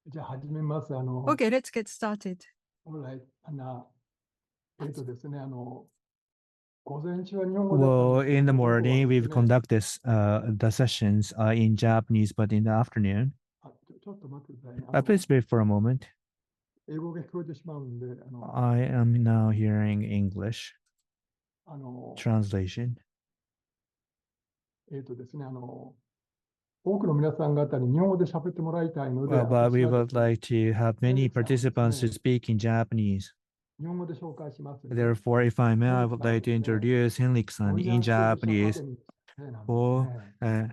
じゃあ始めます。Okay, let's get started. Alright. ですね、午前中は日本語だったん Well, ですけど in the 午後は morning, です we've ね conducted the sessions in Japanese, but in the afternoon, ちょっと待ってくださいね。please wait for a moment. 英語が聞こえてしまうんで、I am now hearing English あの、 translation. ですね、多くの皆さん方に日本語で喋ってもらいたいので、 Well, but 私 we はです would ね like to have many ヘンリクさんをですね participants to speak in Japanese. 日本語で紹介しますね。 Therefore, if I may, I would like to introduce Henrik-san ロイヤ in ル・スウェーディッシュ・アカ Japanese デミーなんです for ね。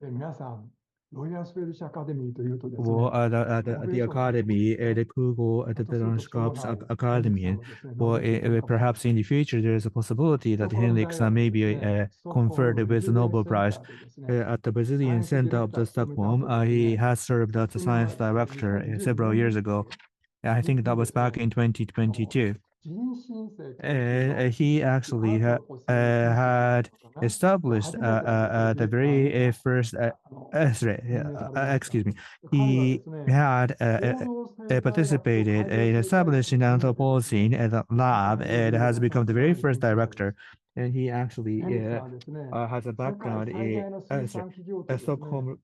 で皆さん、ロイヤル・スウェーディッシュ・アカデミーというとですね、 for the ノベーション academy, the Kugo, ひょ the っとすると将 Transcripts 来、ヘンリクさ Academy. んはですね、名 Well, 前が出るかも perhaps in the future, there is a possibility スト that ックホルム大 Henrik-san 学 may です be ね、ストックホル conferred ムレ with ジ the デンス Nobel センタ Price ーでですね、 at the サイ Brazilian エンスディレ Center ク of ター the 務めた Stockholm. 後です He ね、 has served as a その science 前、director 2014 several 年 years にですね、 ago. I 日 think 本 that で was すね、 back in 2022. 人新世というの He actually アントロポシーン had のかな established 初めての the データを very first, 説 sorry, 明されました。 excuse me, 彼はで he すね、 had 行動生態学と participated 海洋 in 生態学 establishing を含めてですね、 Anthropocene at the lab 世界レ and ベル has の become the さ very らに first 研究者です。 director. And he actually ヘンリクさんはですね、 has a 世界 background 最 in 大の水産企業とですね、 Stockholm,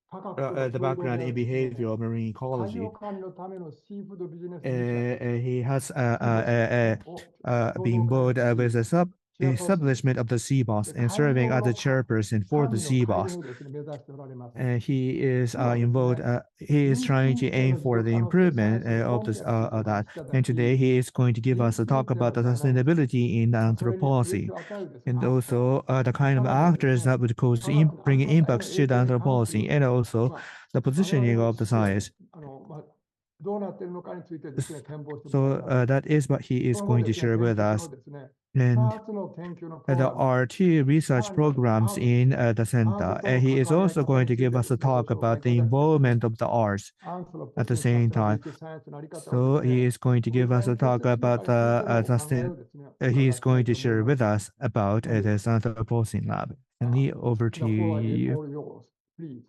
科学との the 統合 background であ in るですね、 behavioral marine 海洋 ecology. 管理のためのシーフードビジネスリサーチ He has シーボスですね、を共 been 同開 board 発 with し、 the チェアパーソン establishment of the Sea Boss で and 海 serving 洋 as the のchairperson for the 管理の Sea 改 Boss. 善をですね、目指しておられます。 He is 今日はです involved. ね、 He is 人 trying 新 to 世 aim の持 for 続 the 可能性サイエン improvement スの of コン this テンツということで that. いただ And き、 today he is going to give 人 us a 新 talk 世 about の the ダイナミクス、 sustainability in the それに影 Anthropocene, 響を与えるですね、 and アクション、 also the ま kind of たはです actors ね、 that would cause 科学の安 bring 定さへの impacts 影 to the 響に関す Anthropocene, る、 and also まあ、 the 我々 positioning の of the 視点、 science. どうなっているのかについてですね、展望していきたい So なと。 that is what he そ is の後 going で to すね、 share 全 with 国の us. ですね、 And 2つの研究の there パワー are で、 two さ research らにはですね、ア programs ート、 in the アート center, と and の he is 関わり合い also 方 going に to つい give て us で a すね、ご talk 紹介 about い the ただきます。 involvement of the arts アンスロポ at シ the ン社 same 新し time. いサイエンスのあり方をで So すね、 he is going to 国 give 際 us a にとっ talk て広が about り続ける考 sustain. えをですね、 He 伺 is いたい going と to 思い share ま with す。 us about ヘンリク the さん、 Anthropocene lab. And he, over to the floor is you. all yours, please.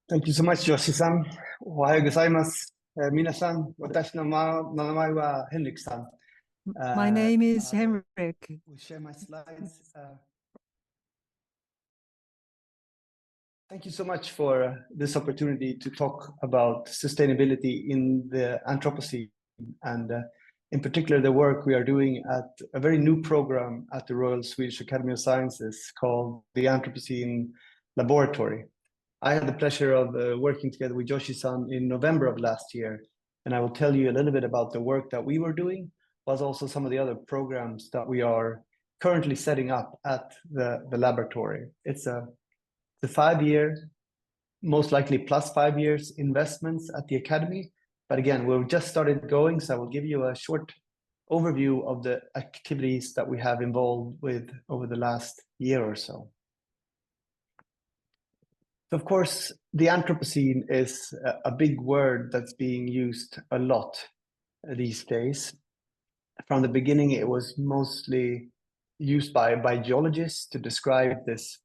Thank you so much, Yoshi-san. おはようございます。皆さん、私の名前はヘンリクさん。My name is Henrik. We'll share my slides. Thank you so much for this opportunity to talk about sustainability in the Anthropocene and in particular the work we are doing at a very new program at the Royal Swedish Academy of Sciences called the Anthropocene Laboratory. I had the pleasure of working together with Yoshi-san in November of last year, and I will tell you a little bit about the work that we were doing, but also some of the other programs that we are currently setting up at the laboratory. It's the 5-year, most likely plus 5 years investments at the Academy. But again, we've just started going, so I will give you a short overview of the activities that we have involved with over the last year or so. Of course, the Anthropocene is a big word that's being used a lot these days. From the beginning, it was mostly used by geologists to describe this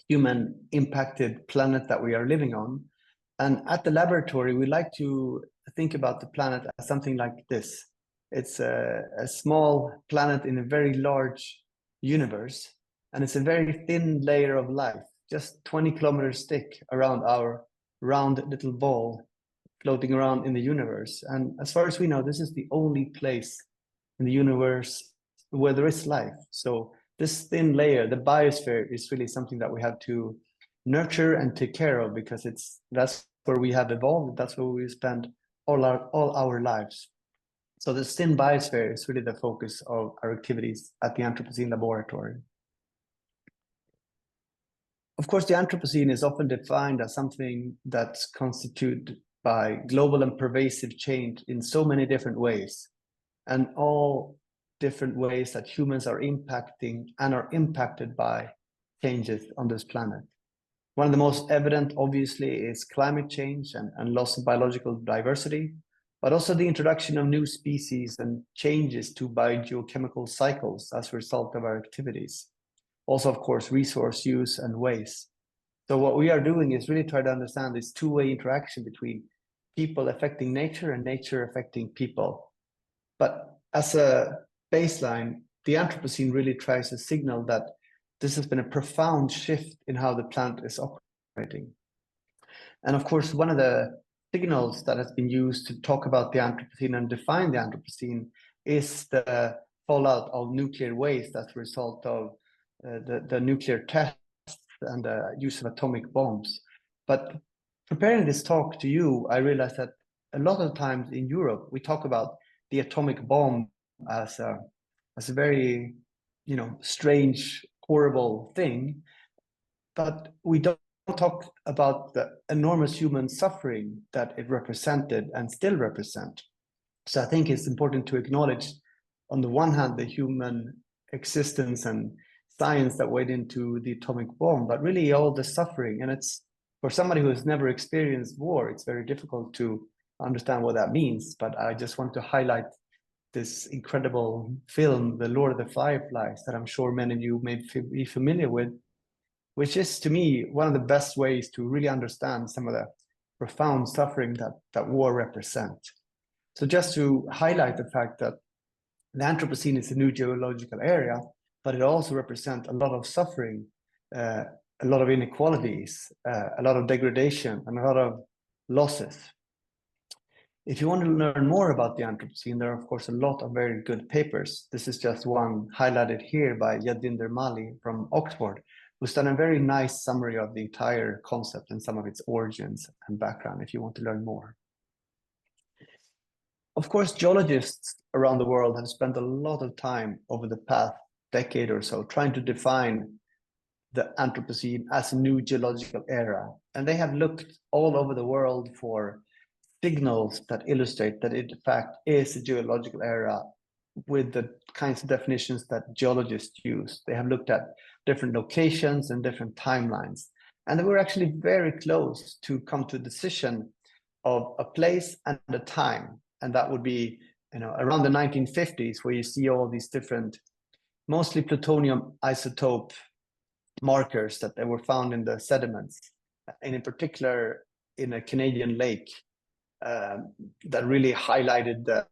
human impacted planet that we are living on. And at the laboratory, we like to think about the planet as something like this. It's a small planet in a very large universe, and it's a very thin layer of life, just 20 kilometers thick around our round little ball floating around in the universe. And as far as we know, this is the only place in the universe where there is life. So this thin layer, the biosphere, is really something that we have to nurture and take care of, because that's where we have evolved. That's where we spend all our lives. So this thin biosphere is really the focus of our activities at the Anthropocene Laboratory. Of course, the Anthropocene is often defined as something that's constituted by global and pervasive change in so many different ways, and all different ways that humans are impacting and are impacted by changes on this planet. One of the most evident, obviously, is climate change and loss of biological diversity, but also the introduction of new species and changes to biogeochemical cycles as a result of our activities. Also, of course, resource use and waste. So what we are doing is really try to understand this two-way interaction between people affecting nature and nature affecting people. But as a baseline, the Anthropocene really tries to signal that this has been a profound shift in how the planet is operating. And of course, one of the signals that has been used to talk about the Anthropocene and define the Anthropocene is the fallout of nuclear waste as a result of the nuclear tests and the use of atomic bombs. But preparing this talk to you, I realized that a lot of times in Europe, we talk about the atomic bomb as a very, strange, horrible thing, but we don't talk about the enormous human suffering that it represented and still represent. So I think it's important to acknowledge, on the one hand, the human existence and science that went into the atomic bomb, but really all the suffering. And it's, for somebody who has never experienced war, it's very difficult to understand what that means. But I just want to highlight this incredible film, The Lord of the Fireflies, that I'm sure many of you may be familiar with, which is, to me, one of the best ways to really understand some of the profound suffering that war represents. So just to highlight the fact that the Anthropocene is a new geological area, but it also represents a lot of suffering, a lot of inequalities, a lot of degradation, and a lot of losses. If you want to learn more about the Anthropocene, there are, of course, a lot of very good papers. This is just one highlighted here by Yadinder Mali from Oxford, who's done a very nice summary of the entire concept and some of its origins and background, if you want to learn more. Of course, geologists around the world have spent a lot of time over the past decade or so trying to define the Anthropocene as a new geological era. And they have looked all over the world for signals that illustrate that it in fact is a geological era with the kinds of definitions that geologists use. They have looked at different locations and different timelines. And they were actually very close to come to a decision of a place and a time. And that would be, around the 1950s, where you see all these different, mostly plutonium isotope markers that they were found in the sediments, and in particular in a Canadian lake, that really highlighted the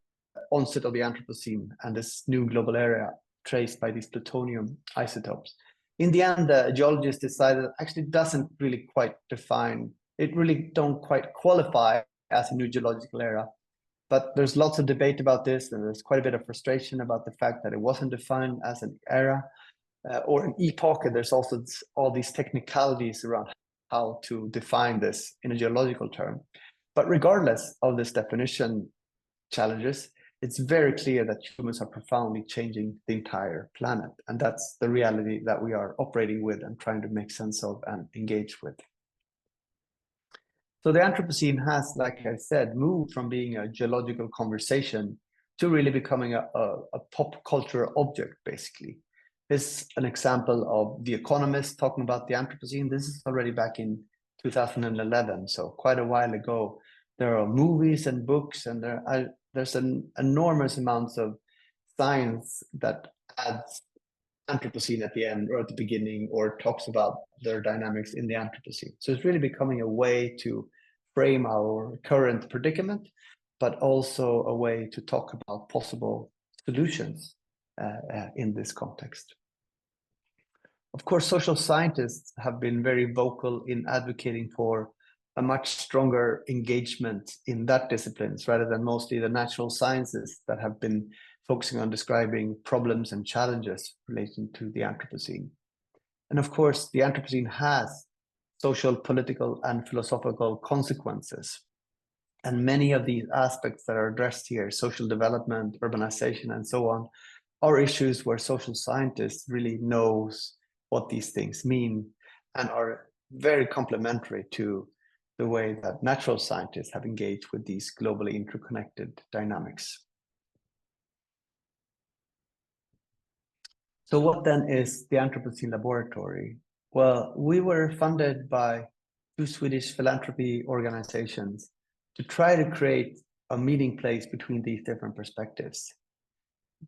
onset of the Anthropocene and this new global area traced by these plutonium isotopes. In the end, the geologists decided that actually doesn't really quite define, it really don't quite qualify as a new geological era. But there's lots of debate about this, and there's quite a bit of frustration about the fact that it wasn't defined as an era or an epoch, and there's also all these technicalities around how to define this in a geological term. But regardless of this definition challenges, it's very clear that humans are profoundly changing the entire planet. And that's the reality that we are operating with and trying to make sense of and engage with. So the Anthropocene has, like I said, moved from being a geological conversation to really becoming a pop culture object, basically. This is an example of The Economist talking about the Anthropocene. This is already back in 2011, so quite a while ago. There are movies and books, and there's an enormous amounts of science that adds Anthropocene at the end or at the beginning, or talks about their dynamics in the Anthropocene. So it's really becoming a way to frame our current predicament, but also a way to talk about possible solutions in this context. Of course, social scientists have been very vocal in advocating for a much stronger engagement in that disciplines rather than mostly the natural sciences that have been focusing on describing problems and challenges relating to the Anthropocene. And of course, the Anthropocene has social, political, and philosophical consequences. And many of these aspects that are addressed here, social development, urbanization, and so on, are issues where social scientists really knows what these things mean and are very complementary to the way that natural scientists have engaged with these globally interconnected dynamics. So what then is the Anthropocene Laboratory? Well, we were funded by 2 Swedish philanthropy organizations to try to create a meeting place between these different perspectives.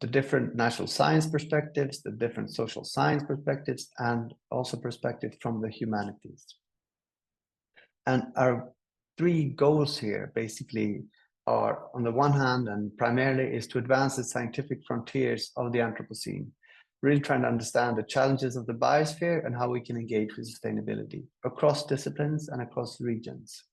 The different natural science perspectives, the different social science perspectives, and also perspectives from the humanities. And our three goals here basically are, on the one hand, and primarily, is to advance the scientific frontiers of the Anthropocene, really trying to understand the challenges of the biosphere and how we can engage with sustainability across disciplines and across regions.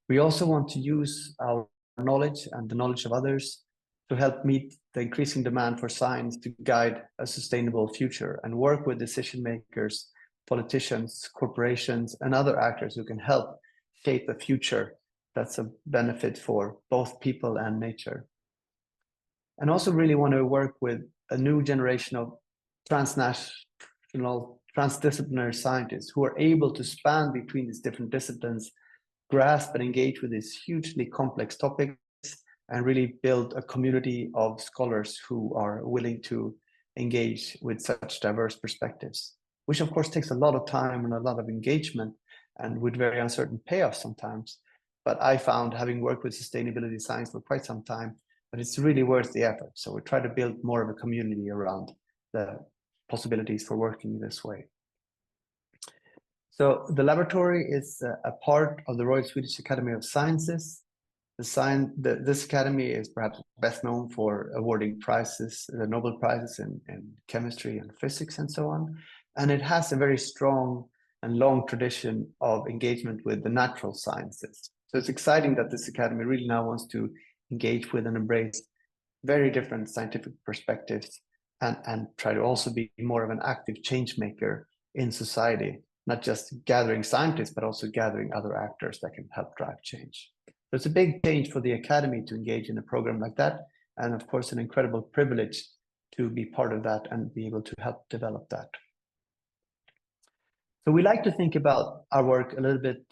We also want to use our knowledge and the knowledge of others to help meet the increasing demand for science to guide a sustainable future, and work with decision makers, politicians, corporations, and other actors who can help shape a future that's a benefit for both people and nature. And also really want to work with a new generation of transnational, transdisciplinary scientists who are able to span between these different disciplines, grasp and engage with these hugely complex topics, and really build a community of scholars who are willing to engage with such diverse perspectives, which of course takes a lot of time and a lot of engagement, and with very uncertain payoffs sometimes. But I found, having worked with sustainability science for quite some time, that it's really worth the effort. So we try to build more of a community around the possibilities for working this way. So the laboratory is a part of the Royal Swedish Academy of Sciences. This academy is perhaps best known for awarding prizes, the Nobel Prizes in chemistry and physics and so on. And it has a very strong and long tradition of engagement with the natural sciences. So it's exciting that this academy really now wants to engage with and embrace very different scientific perspectives, and try to also be more of an active change maker in society, not just gathering scientists, but also gathering other actors that can help drive change. So it's a big change for the academy to engage in a program like that, and of course an incredible privilege to be part of that and be able to help develop that. So we like to think about our work a little bit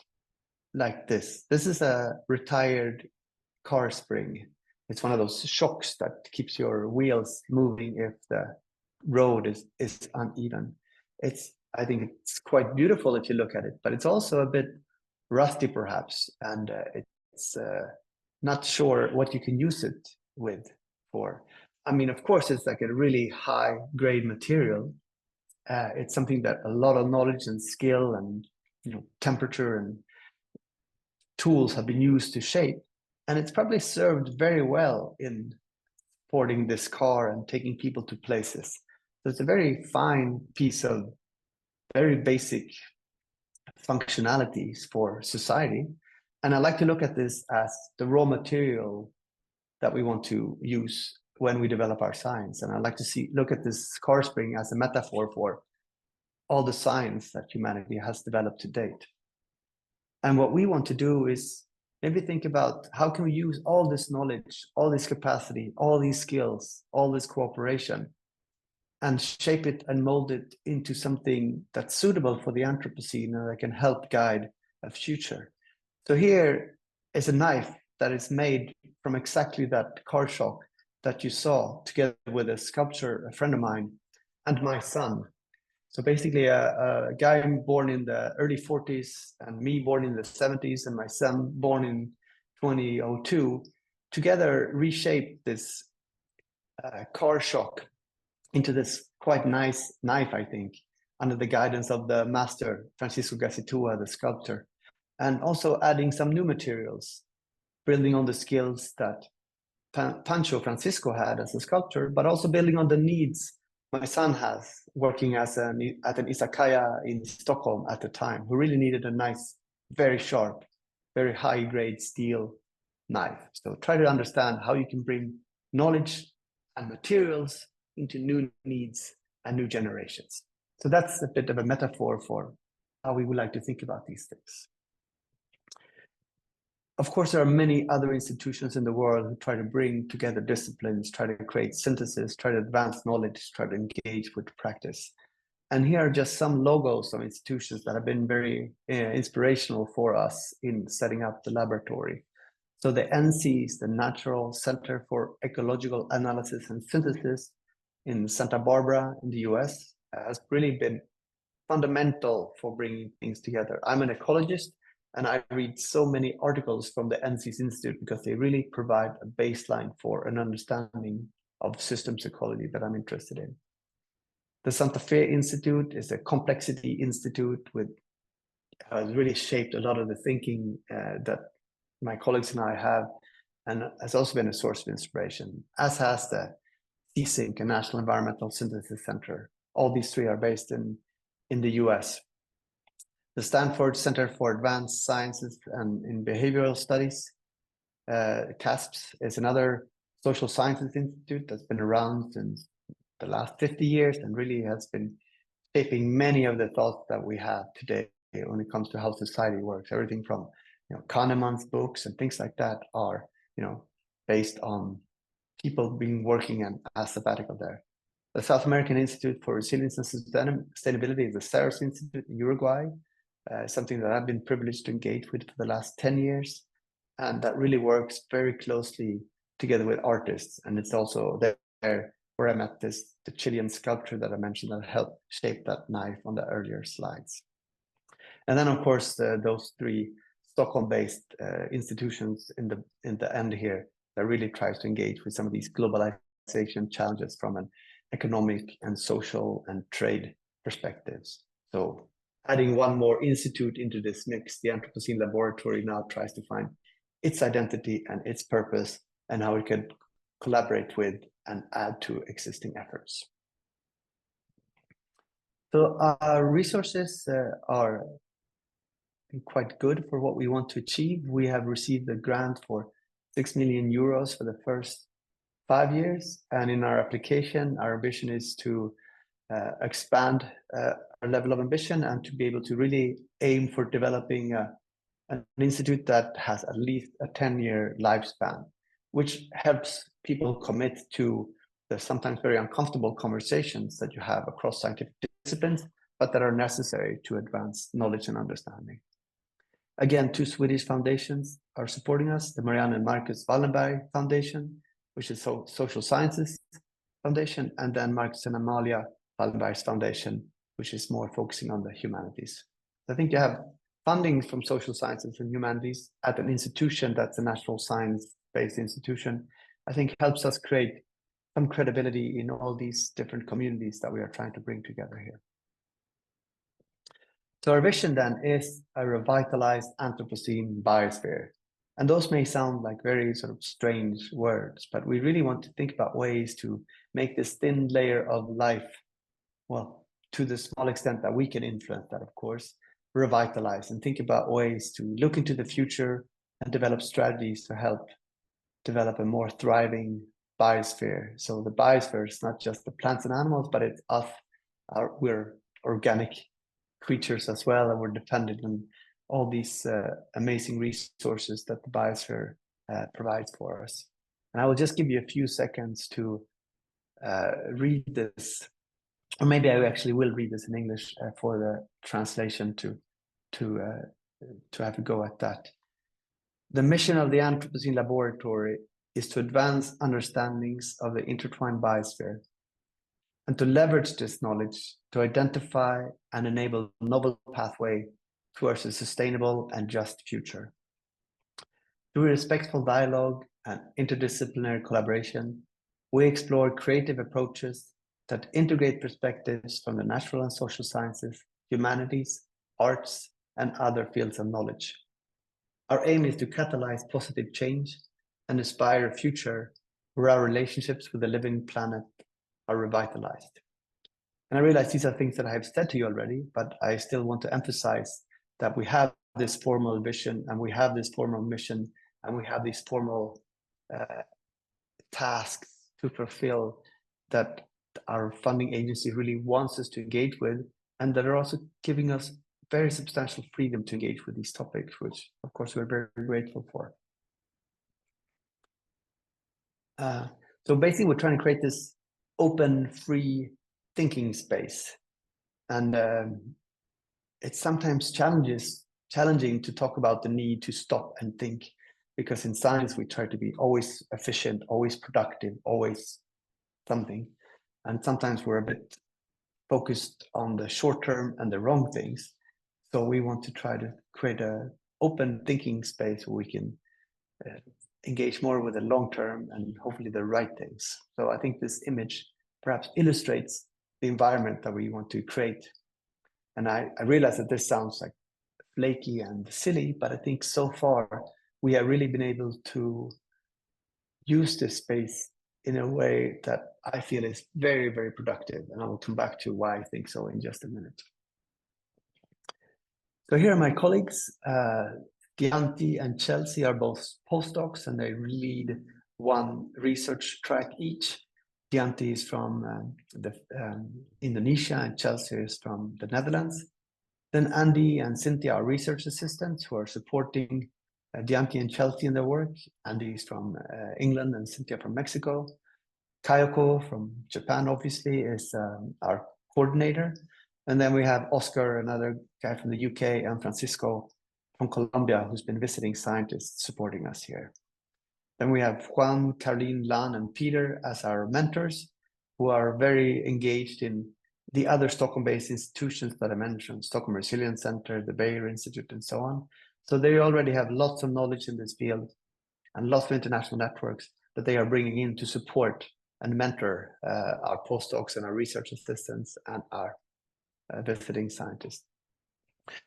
like this. This is a retired car spring. It's one of those shocks that keeps your wheels moving if the road is uneven. I think it's quite beautiful if you look at it, but it's also a bit rusty perhaps, and it's not sure what you can use it with for. I mean, of course, it's like a really high grade material. It's something that a lot of knowledge and skill and temperature and tools have been used to shape. And it's probably served very well in supporting this car and taking people to places. So it's a very fine piece of very basic functionalities for society. And I like to look at this as the raw material that we want to use when we develop our science. And I like to look at this car spring as a metaphor for all the science that humanity has developed to date. And what we want to do is maybe think about how can we use all this knowledge, all this capacity, all these skills, all this cooperation, and shape it and mold it into something that's suitable for the Anthropocene and that can help guide a future. So here is a knife that is made from exactly that car shock that you saw, together with a sculpture, a friend of mine, and my son. So basically a guy born in the early 40s, and me born in the 70s, and my son born in 2002, together reshaped this car shock into this quite nice knife, I think, under the guidance of the master, Francisco Gacitua, the sculptor, and also adding some new materials, building on the skills that Pancho Francisco had as a sculptor, but also building on the needs my son has, working at an izakaya in Stockholm at the time, who really needed a nice, very sharp, very high-grade steel knife. So try to understand how you can bring knowledge and materials into new needs and new generations. So that's a bit of a metaphor for how we would like to think about these things. Of course, there are many other institutions in the world who try to bring together disciplines, try to create synthesis, try to advance knowledge, try to engage with practice. And here are just some logos of institutions that have been very inspirational for us in setting up the laboratory. So the NC is the Natural Center for Ecological Analysis and Synthesis in Santa Barbara in the US, has really been fundamental for bringing things together. I'm an ecologist, and I read so many articles from the NC's Institute because they really provide a baseline for an understanding of systems ecology that I'm interested in. The Santa Fe Institute is a complexity institute with has really shaped a lot of the thinking that my colleagues and I have, and has also been a source of inspiration, as has the CSynC, a National Environmental Synthesis Center. All these three are based in the US. The Stanford Center for Advanced Sciences and in Behavioral Studies, CASPS, is another social sciences institute that's been around since the last 50 years and really has been shaping many of the thoughts that we have today when it comes to how society works. Everything from Kahneman's books and things like that are based on people being working as sabbatical there. The South American Institute for Resilience and Sustainability is the CERS Institute in Uruguay, something that I've been privileged to engage with for the last 10 years, and that really works very closely together with artists. And it's also there where I met the Chilean sculptor that I mentioned that helped shape that knife on the earlier slides. And then, of course, those three Stockholm-based institutions in the end here that really tries to engage with some of these globalization challenges from an economic and social and trade perspectives. So adding one more institute into this mix, the Anthropocene Laboratory now tries to find its identity and its purpose and how it can collaborate with and add to existing efforts. So our resources are quite good for what we want to achieve. We have received a grant for 6 million euros for the first 5 years. And in our application, our ambition is to expand our level of ambition and to be able to really aim for developing an institute that has at least a 10-year lifespan, which helps people commit to the sometimes very uncomfortable conversations that you have across scientific disciplines, but that are necessary to advance knowledge and understanding. Again, 2 Swedish foundations are supporting us, the Marianne and Marcus Wallenberg Foundation, which is Social Sciences Foundation, and then Marcus and Amalia Wallenberg's Foundation, which is more focusing on the humanities. I think you have funding from social sciences and humanities at an institution that's a national science-based institution, I think helps us create some credibility in all these different communities that we are trying to bring together here. So our vision then is a revitalized Anthropocene biosphere. And those may sound like very sort of strange words, but we really want to think about ways to make this thin layer of life, well, to the small extent that we can influence that, of course, revitalize and think about ways to look into the future and develop strategies to help develop a more thriving biosphere. So the biosphere is not just the plants and animals, but it's us. We're organic creatures as well, and we're dependent on all these amazing resources that the biosphere provides for us. And I will just give you a few seconds to read this, or maybe I actually will read this in English for the translation to have a go at that. The mission of the Anthropocene Laboratory is to advance understandings of the intertwined biosphere and to leverage this knowledge to identify and enable a novel pathway towards a sustainable and just future. Through respectful dialogue and interdisciplinary collaboration, we explore creative approaches that integrate perspectives from the natural and social sciences, humanities, arts, and other fields of knowledge. Our aim is to catalyze positive change and inspire a future where our relationships with the living planet are revitalized. And I realize these are things that I have said to you already, but I still want to emphasize that we have this formal vision and we have this formal mission and we have these formal tasks to fulfill that our funding agency really wants us to engage with, and that are also giving us very substantial freedom to engage with these topics, which of course we're very grateful for. So basically we're trying to create this open, free thinking space. And it's sometimes challenging to talk about the need to stop and think, because in science we try to be always efficient, always productive, always something. And sometimes we're a bit focused on the short term and the wrong things. So we want to try to create an open thinking space where we can engage more with the long term and hopefully the right things. So I think this image perhaps illustrates the environment that we want to create. And I realize that this sounds like flaky and silly, but I think so far we have really been able to use this space in a way that I feel is very, very productive. And I will come back to why I think so in just a minute. So here are my colleagues. Dianti and Chelsea are both postdocs, and they lead one research track each. Dianti is from Indonesia, and Chelsea is from the Netherlands. Then Andy and Cynthia are research assistants who are supporting Dianti and Chelsea in their work. Andy is from England and Cynthia from Mexico. Keiichiro from Japan, obviously, is our coordinator. And then we have Oscar, another guy from the UK, and Francisco from Colombia, who's been visiting scientists supporting us here. Then we have Juan, Caroline, Lan, and Peter as our mentors, who are very engaged in the other Stockholm-based institutions that I mentioned, Stockholm Resilience Center, the Bayer Institute, and so on. So they already have lots of knowledge in this field and lots of international networks that they are bringing in to support and mentor our postdocs and our research assistants and our visiting scientists.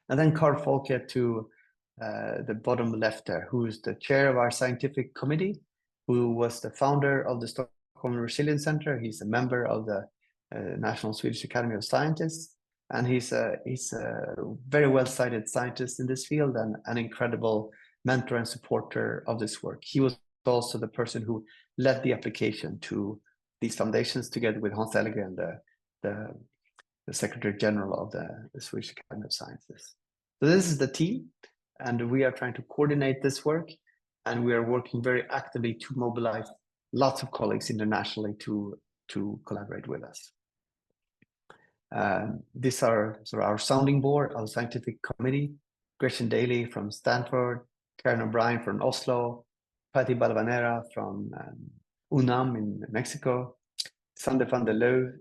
And then Carl Folke to the bottom left there, who is the chair of our scientific committee, who was the founder of the Stockholm Resilience Center. He's a member of the National Swedish Academy of Scientists, and he's a very well-cited scientist in this field and an incredible mentor and supporter of this work. He was also the person who led the application to these foundations together with Hans Ellegren, the Secretary General of the Swedish Academy of Sciences. So this is the team, and we are trying to coordinate this work, and we are working very actively to mobilize lots of colleagues internationally to collaborate with us. These are sort of our sounding board, our scientific committee: Gretchen Daly from Stanford, Karen O'Brien from Oslo, Patti Balvanera from UNAM in Mexico, Sander van der Loo,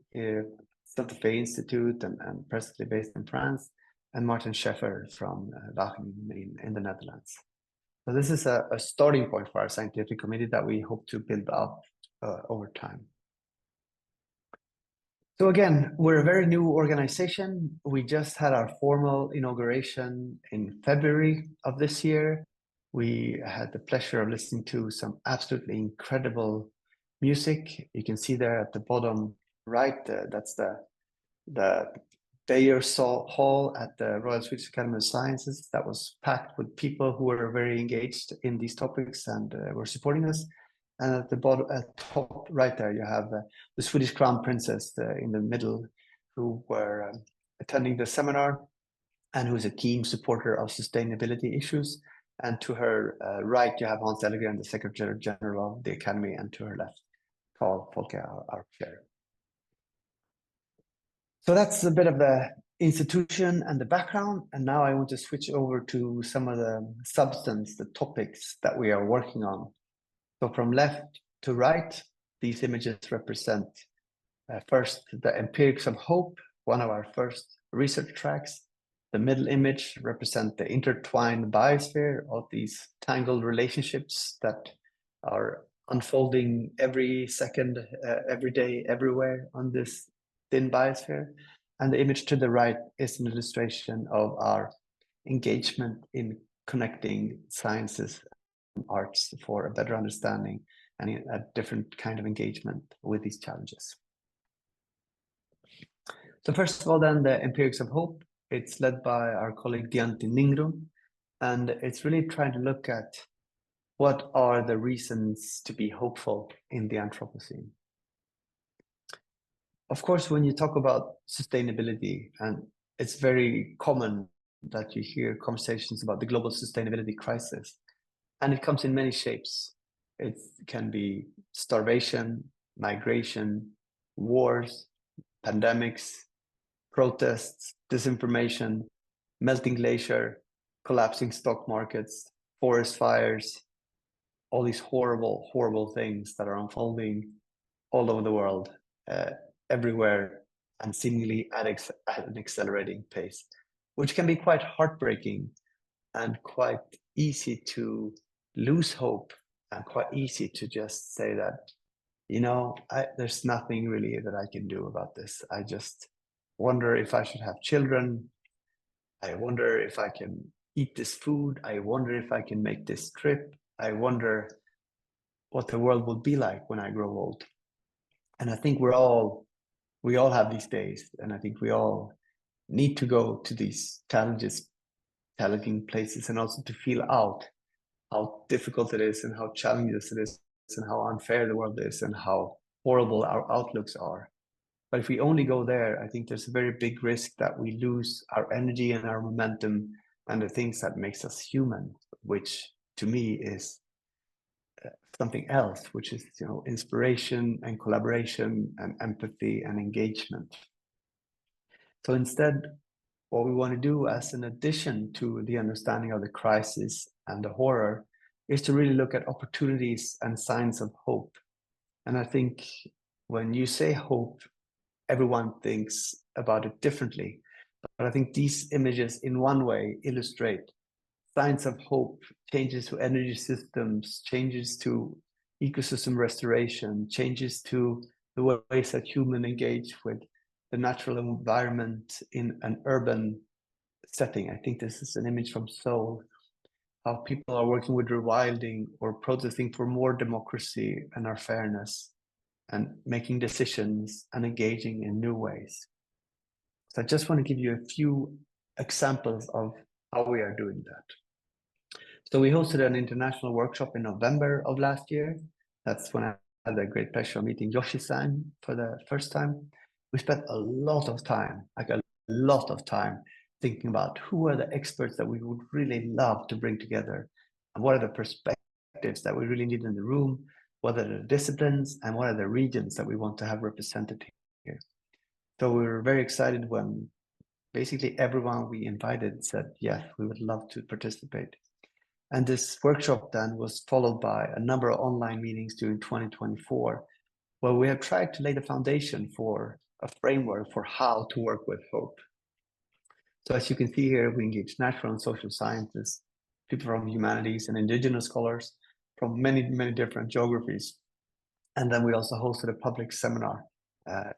Santa Fe Institute and presently based in France, and Martin Scheffer from Wageningen in the Netherlands. So this is a starting point for our scientific committee that we hope to build up over time. So again, we're a very new organization. We just had our formal inauguration in February of this year. We had the pleasure of listening to some absolutely incredible music. You can see there at the bottom right, that's the Bayer Hall at the Royal Swedish Academy of Sciences. That was packed with people who were very engaged in these topics and were supporting us. And at the bottom, at top right there, you have the Swedish Crown Princess in the middle, who were attending the seminar and who's a keen supporter of sustainability issues. And to her right, you have Hans Ellegren, the Secretary General of the Academy, and to her left, Carl Folke, our chair. So that's a bit of the institution and the background. And now I want to switch over to some of the substance, the topics that we are working on. So from left to right, these images represent first the Empirics of Hope, one of our first research tracks. The middle image represents the intertwined biosphere of these tangled relationships that are unfolding every second, every day, everywhere on this thin biosphere. And the image to the right is an illustration of our engagement in connecting sciences and arts for a better understanding and a different kind of engagement with these challenges. So first of all, then, the Empirics of Hope. It's led by our colleague Dianti Ningrum, and it's really trying to look at what are the reasons to be hopeful in the Anthropocene. Of course, when you talk about sustainability, and it's very common that you hear conversations about the global sustainability crisis, and it comes in many shapes. It can be starvation, migration, wars, pandemics, protests, disinformation, melting glacier, collapsing stock markets, forest fires, all these horrible, horrible things that are unfolding all over the world, everywhere, and seemingly at an accelerating pace, which can be quite heartbreaking and quite easy to lose hope and quite easy to just say that, you know, there's nothing really that I can do about this. I just wonder if I should have children. I wonder if I can eat this food. I wonder if I can make this trip. I wonder what the world will be like when I grow old. And I think we all have these days, and I think we all need to go to these challenging places, and also to feel out how difficult it is, and how challenging it is, and how unfair the world is, and how horrible our outlooks are. But if we only go there, I think there's a very big risk that we lose our energy and our momentum and the things that makes us human, which to me is something else, which is, you know, inspiration and collaboration and empathy and engagement. So instead, what we want to do as an addition to the understanding of the crisis and the horror is to really look at opportunities and signs of hope. And I think when you say hope, everyone thinks about it differently. But I think these images in one way illustrate signs of hope, changes to energy systems, changes to ecosystem restoration, changes to the ways that humans engage with the natural environment in an urban setting. I think this is an image from Seoul, how people are working with rewilding or protesting for more democracy and our fairness, and making decisions and engaging in new ways. So I just want to give you a few examples of how we are doing that. So we hosted an international workshop in November of last year. That's when I had the great pleasure of meeting Yoshi-san for the first time. We spent a lot of time, thinking about who are the experts that we would really love to bring together, and what are the perspectives that we really need in the room, what are the disciplines, and what are the regions that we want to have represented here. So we were very excited when basically everyone we invited said, yes, we would love to participate. And this workshop then was followed by a number of online meetings during 2024, where we have tried to lay the foundation for a framework for how to work with hope. So as you can see here, we engage natural and social scientists, people from humanities and indigenous scholars from many, many different geographies. And then we also hosted a public seminar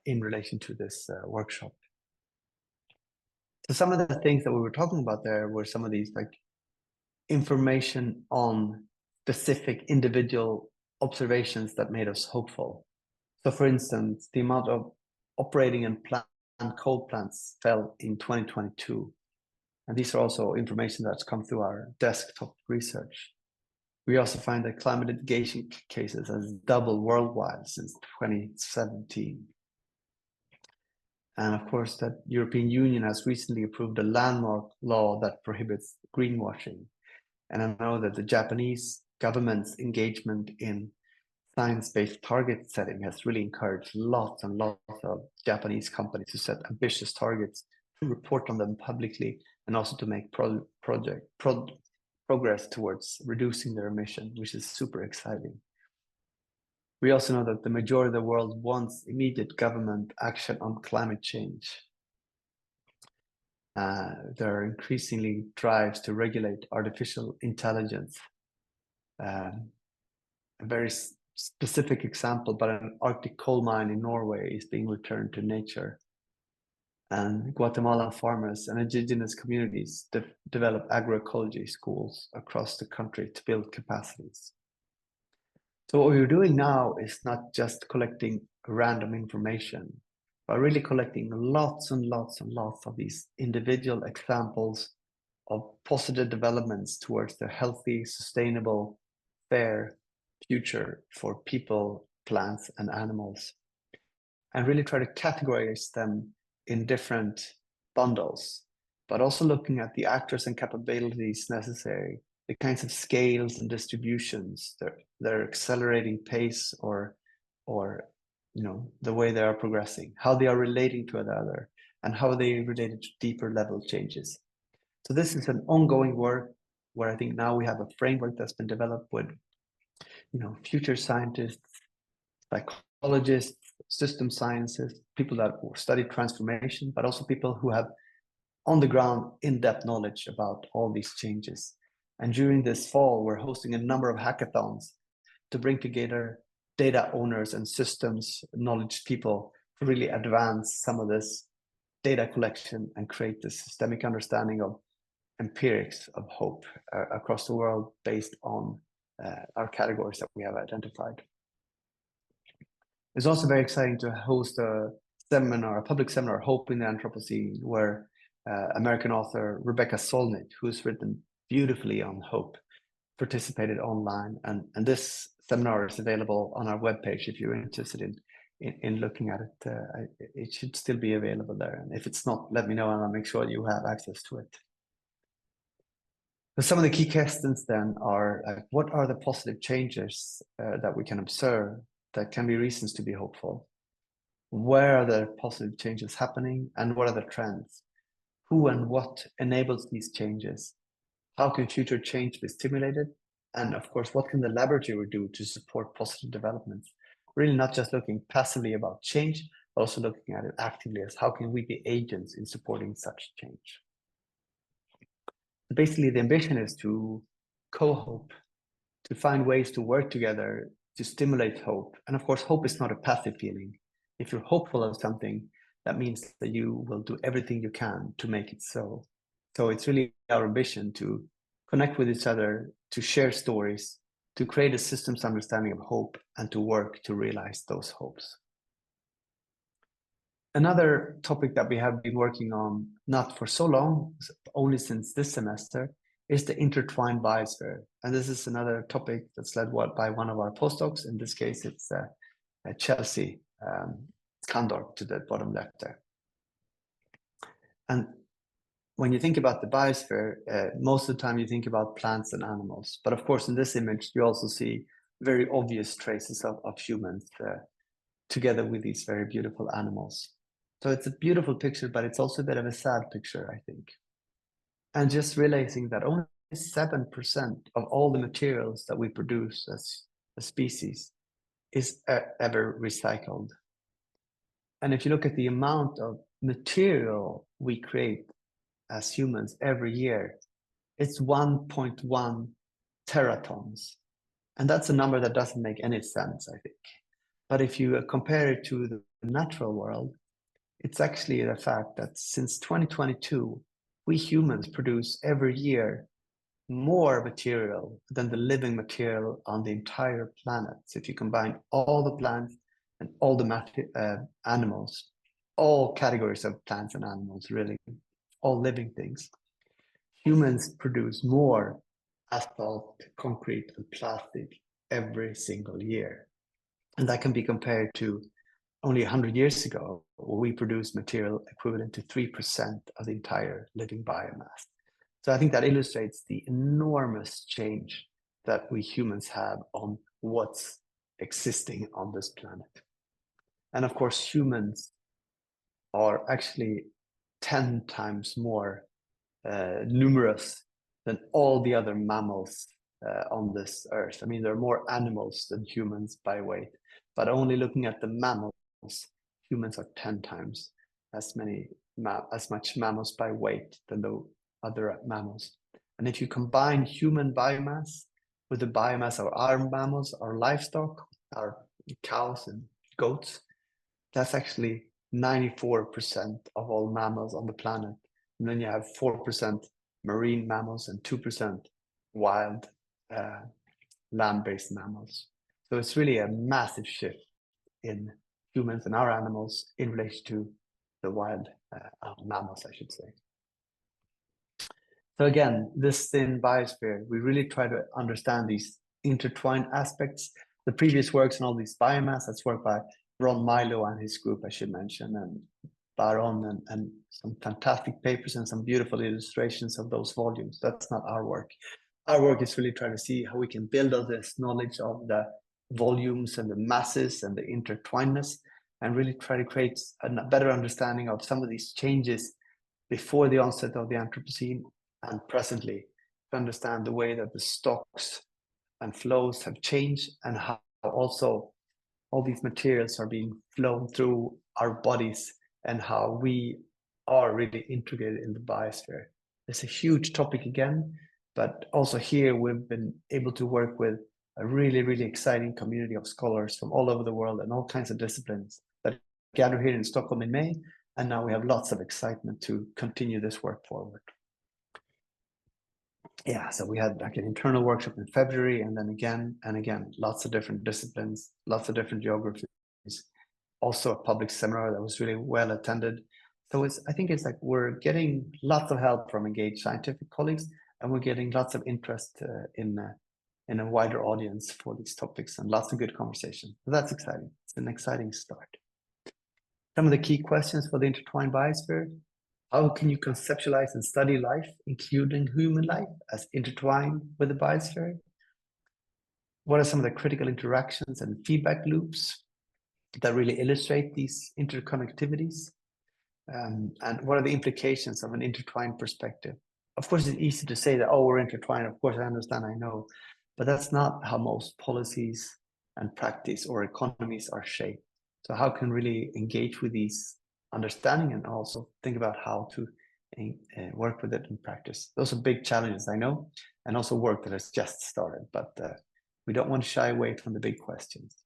in relation to this workshop. So some of the things that we were talking about there were some of these like information on specific individual observations that made us hopeful. So for instance, the amount of operating and planned coal plants fell in 2022. And these are also information that's come through our desktop research. We also find that climate litigation cases has doubled worldwide since 2017. And of course, that European Union has recently approved a landmark law that prohibits greenwashing. And I know that the Japanese government's engagement in science-based target setting has really encouraged lots and lots of Japanese companies to set ambitious targets, to report on them publicly, and also to make progress towards reducing their emission, which is super exciting. We also know that the majority of the world wants immediate government action on climate change. There are increasingly drives to regulate artificial intelligence. A very specific example, but an Arctic coal mine in Norway is being returned to nature. And Guatemalan farmers and indigenous communities develop agroecology schools across the country to build capacities. So what we're doing now is not just collecting random information, but really collecting lots and lots and lots of these individual examples of positive developments towards the healthy, sustainable, fair future for people, plants, and animals, and really try to categorize them in different bundles, but also looking at the actors and capabilities necessary, the kinds of scales and distributions, their accelerating pace or you know, the way they are progressing, how they are relating to each other, and how they related to deeper level changes. So this is an ongoing work where I think now we have a framework that's been developed with, you know, future scientists, psychologists, system sciences, people that study transformation, but also people who have on the ground in-depth knowledge about all these changes. And during this fall, we're hosting a number of hackathons to bring together data owners and systems knowledge people to really advance some of this data collection and create this systemic understanding of empirics of hope across the world based on our categories that we have identified. It's also very exciting to host a public seminar, Hope in the Anthropocene, where American author Rebecca Solnit, who's written beautifully on hope, participated online. And this seminar is available on our webpage if you're interested in looking at it. It should still be available there. And if it's not, let me know and I'll make sure you have access to it. So some of the key questions then are, what are the positive changes that we can observe that can be reasons to be hopeful? Where are the positive changes happening and what are the trends? Who and what enables these changes? How can future change be stimulated? And of course, what can the laboratory do to support positive developments? Really not just looking passively about change, but also looking at it actively as how can we be agents in supporting such change? Basically, the ambition is to co-hope, to find ways to work together, to stimulate hope. And of course, hope is not a passive feeling. If you're hopeful of something, that means that you will do everything you can to make it so. So it's really our ambition to connect with each other, to share stories, to create a systems understanding of hope, and to work to realize those hopes. Another topic that we have been working on, not for so long, only since this semester, is the intertwined biosphere. And this is another topic that's led by one of our postdocs. In this case, it's Chelsea Kandor to the bottom left there. And when you think about the biosphere, most of the time you think about plants and animals. But of course, in this image, you also see very obvious traces of humans together with these very beautiful animals. So it's a beautiful picture, but it's also a bit of a sad picture, I think. And just realizing that only 7% of all the materials that we produce as a species is ever recycled. And if you look at the amount of material we create as humans every year, it's 1.1 teratons. And that's a number that doesn't make any sense, I think. But if you compare it to the natural world, it's actually the fact that since 2022, we humans produce every year more material than the living material on the entire planet. So if you combine all the plants and all the animals, all categories of plants and animals, really, all living things, humans produce more asphalt, concrete, and plastic every single year. And that can be compared to only 100 years ago, where we produced material equivalent to 3% of the entire living biomass. So I think that illustrates the enormous change that we humans have on what's existing on this planet. And of course, humans are actually 10 times more numerous than all the other mammals on this earth. I mean, there are more animals than humans by weight, but only looking at the mammals, humans are 10 times as much mammals by weight than the other mammals. And if you combine human biomass with the biomass of our mammals, our livestock, our cows and goats, that's actually 94% of all mammals on the planet. And then you have 4% marine mammals and 2% wild land-based mammals. So it's really a massive shift in humans and our animals in relation to the wild mammals, I should say. So again, this thin biosphere, we really try to understand these intertwined aspects. The previous works on all these biomass, that's work by Ron Milo and his group, I should mention, and Baron, and some fantastic papers and some beautiful illustrations of those volumes. That's not our work. Our work is really trying to see how we can build on this knowledge of the volumes and the masses and the intertwinedness, and really try to create a better understanding of some of these changes before the onset of the Anthropocene and presently, to understand the way that the stocks and flows have changed and how also all these materials are being flown through our bodies and how we are really integrated in the biosphere. It's a huge topic again, but also here we've been able to work with a really, really exciting community of scholars from all over the world and all kinds of disciplines that gather here in Stockholm in May. And now we have lots of excitement to continue this work forward. yeah, so we had like an internal workshop in February, and then again and again, lots of different disciplines, lots of different geographies. Also a public seminar that was really well attended. So I think it's like we're getting lots of help from engaged scientific colleagues, and we're getting lots of interest in a wider audience for these topics, and lots of good conversation. So that's exciting. It's an exciting start. Some of the key questions for the intertwined biosphere: how can you conceptualize and study life, including human life, as intertwined with the biosphere? What are some of the critical interactions and feedback loops that really illustrate these interconnectivities? And what are the implications of an intertwined perspective? Of course, it's easy to say that, oh, we're intertwined. Of course, I understand, I know. But that's not how most policies and practice or economies are shaped. So how can really engage with these understanding and also think about how to work with it in practice? Those are big challenges, I know, and also work that has just started. But we don't want to shy away from the big questions.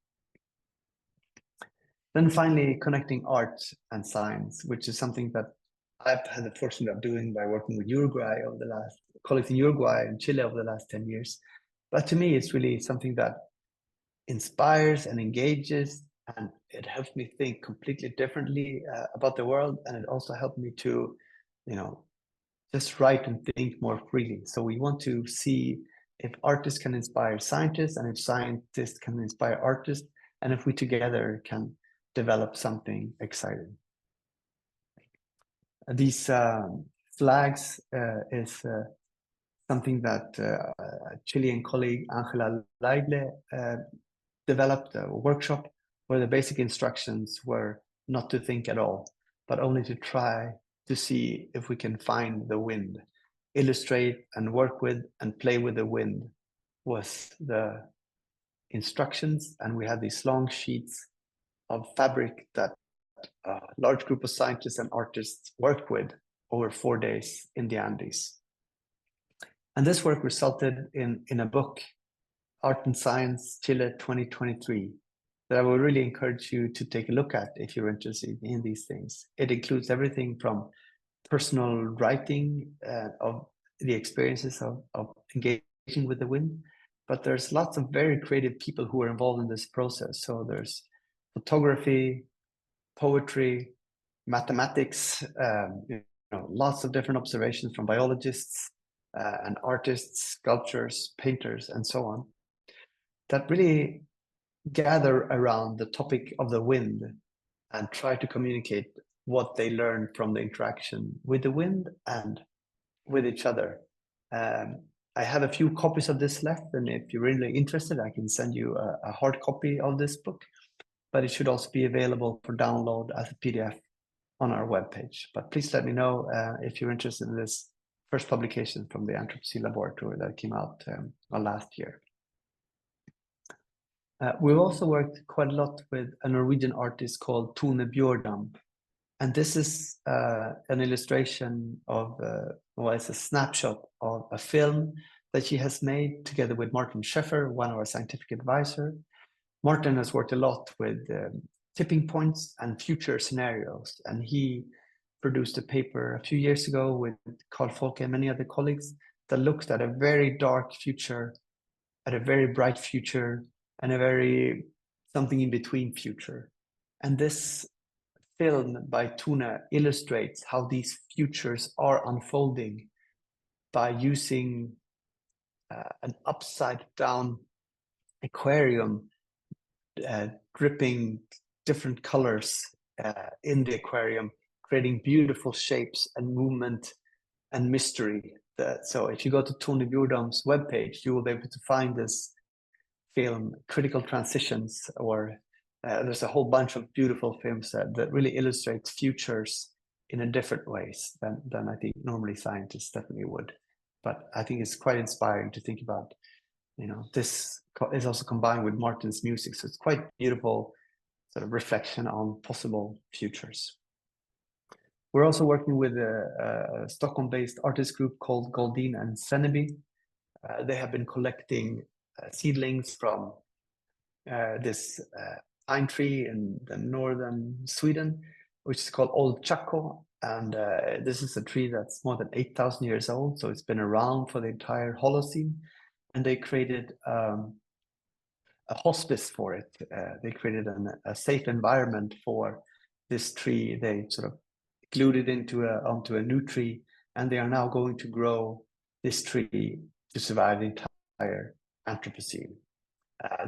Then finally, connecting art and science, which is something that I've had the fortune of doing by working with Uruguay over the last, colleagues in Uruguay and Chile over the last 10 years. But to me, it's really something that inspires and engages, and it helps me think completely differently about the world. And it also helped me to, just write and think more freely. So we want to see if artists can inspire scientists, and if scientists can inspire artists, and if we together can develop something exciting. These flags is something that a Chilean colleague, Angela Leible, developed a workshop where the basic instructions were not to think at all, but only to try to see if we can find the wind. Illustrate and work with and play with the wind was the instructions, and we had these long sheets of fabric that a large group of scientists and artists worked with over 4 days in the Andes. And this work resulted in a book, Art and Science Chile 2023, that I would really encourage you to take a look at if you're interested in these things. It includes everything from personal writing of the experiences of engaging with the wind, but there's lots of very creative people who are involved in this process. So there's photography, poetry, mathematics, lots of different observations from biologists and artists, sculptors, painters, and so on, that really gather around the topic of the wind and try to communicate what they learned from the interaction with the wind and with each other. I have a few copies of this left, and if you're really interested, I can send you a hard copy of this book, but it should also be available for download as a PDF on our webpage. But please let me know if you're interested in this first publication from the Anthropocene laboratory that came out last year. We've also worked quite a lot with a Norwegian artist called Tone Bjordam. And this is an illustration of, it's a snapshot of a film that she has made together with Martin Scheffer, one of our scientific advisors. Martin has worked a lot with tipping points and future scenarios, and he produced a paper a few years ago with Carl Folke and many other colleagues that looked at a very dark future, at a very bright future, and a very something in between future. And this film by Tone illustrates how these futures are unfolding by using an upside down aquarium, dripping different colors in the aquarium, creating beautiful shapes and movement and mystery. So if you go to Tone Bjordam's webpage, you will be able to find this film, Critical Transitions, or there's a whole bunch of beautiful films that really illustrates futures in a different ways than I think normally scientists definitely would. But I think it's quite inspiring to think about, this is also combined with Martin's music. So it's quite beautiful sort of reflection on possible futures. We're also working with a Stockholm-based artist group called Goldin and Seneby. They have been collecting seedlings from this pine tree in the northern Sweden, which is called Old Chaco. And this is a tree that's more than 8,000 years old, so it's been around for the entire Holocene. And they created a hospice for it. They created a safe environment for this tree. They sort of glued it onto a new tree, and they are now going to grow this tree to survive the entire Anthropocene.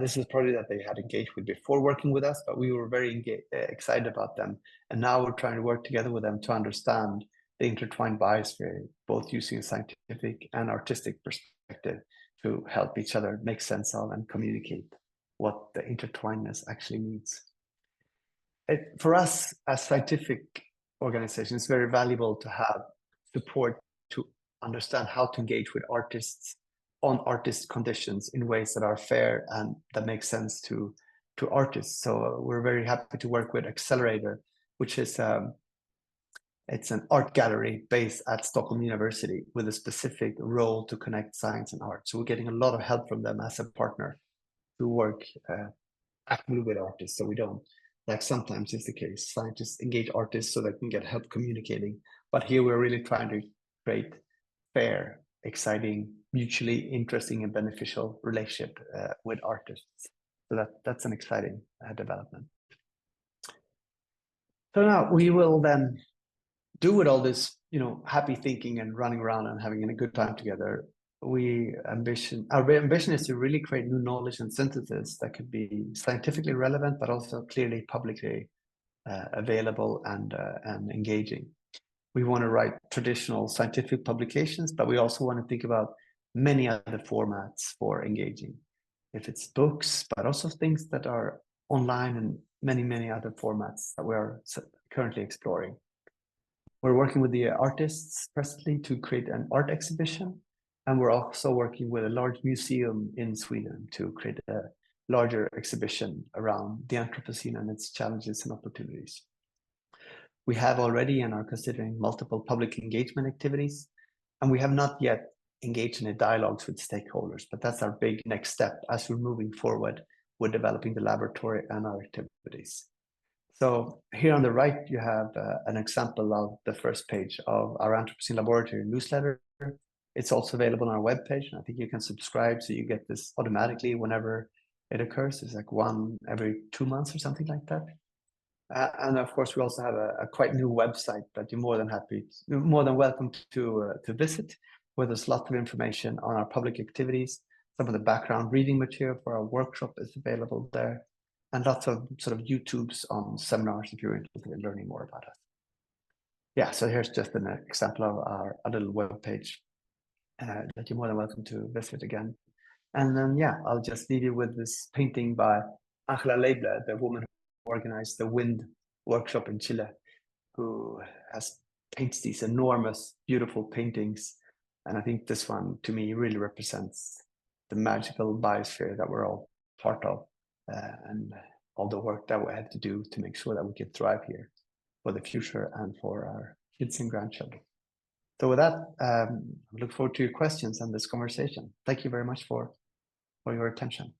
This is a project that they had engaged with before working with us, but we were very excited about them. And now we're trying to work together with them to understand the intertwined biosphere, both using a scientific and artistic perspective to help each other make sense of and communicate what the intertwinedness actually means. For us as scientific organizations, it's very valuable to have support to understand how to engage with artists on artist conditions in ways that are fair and that make sense to artists. So we're very happy to work with Accelerator, which is it's an art gallery based at Stockholm University with a specific role to connect science and art. So we're getting a lot of help from them as a partner to work actively with artists. So we don't, like sometimes is the case, scientists engage artists so they can get help communicating. But here we're really trying to create fair, exciting, mutually interesting and beneficial relationship with artists. So that's an exciting development. So now we will then do with all this, happy thinking and running around and having a good time together. Our ambition is to really create new knowledge and synthesis that could be scientifically relevant, but also clearly publicly available and engaging. We want to write traditional scientific publications, but we also want to think about many other formats for engaging. If it's books, but also things that are online and many other formats that we are currently exploring. We're working with the artists presently to create an art exhibition, and we're also working with a large museum in Sweden to create a larger exhibition around the Anthropocene and its challenges and opportunities. We have already and are considering multiple public engagement activities, and we have not yet engaged in dialogues with stakeholders, but that's our big next step as we're moving forward with developing the laboratory and our activities. So here on the right, you have an example of the first page of our Anthropocene Laboratory newsletter. It's also available on our webpage, and I think you can subscribe so you get this automatically whenever it occurs. It's like one every 2 months or something like that. And of course, we also have a quite new website that you're more than welcome to visit, where there's lots of information on our public activities. Some of the background reading material for our workshop is available there, and lots of sort of YouTubes on seminars if you're interested in learning more about us. Yeah, so here's just an example of our little webpage that you're more than welcome to visit again. And then, yeah, I'll just leave you with this painting by Angela Leible, the woman who organized the wind workshop in Chile, who paints these enormous, beautiful paintings. And I think this one, to me, really represents the magical biosphere that we're all part of, and all the work that we have to do to make sure that we can thrive here for the future and for our kids and grandchildren. So with that, I look forward to your questions and this conversation. Thank you very much for your attention.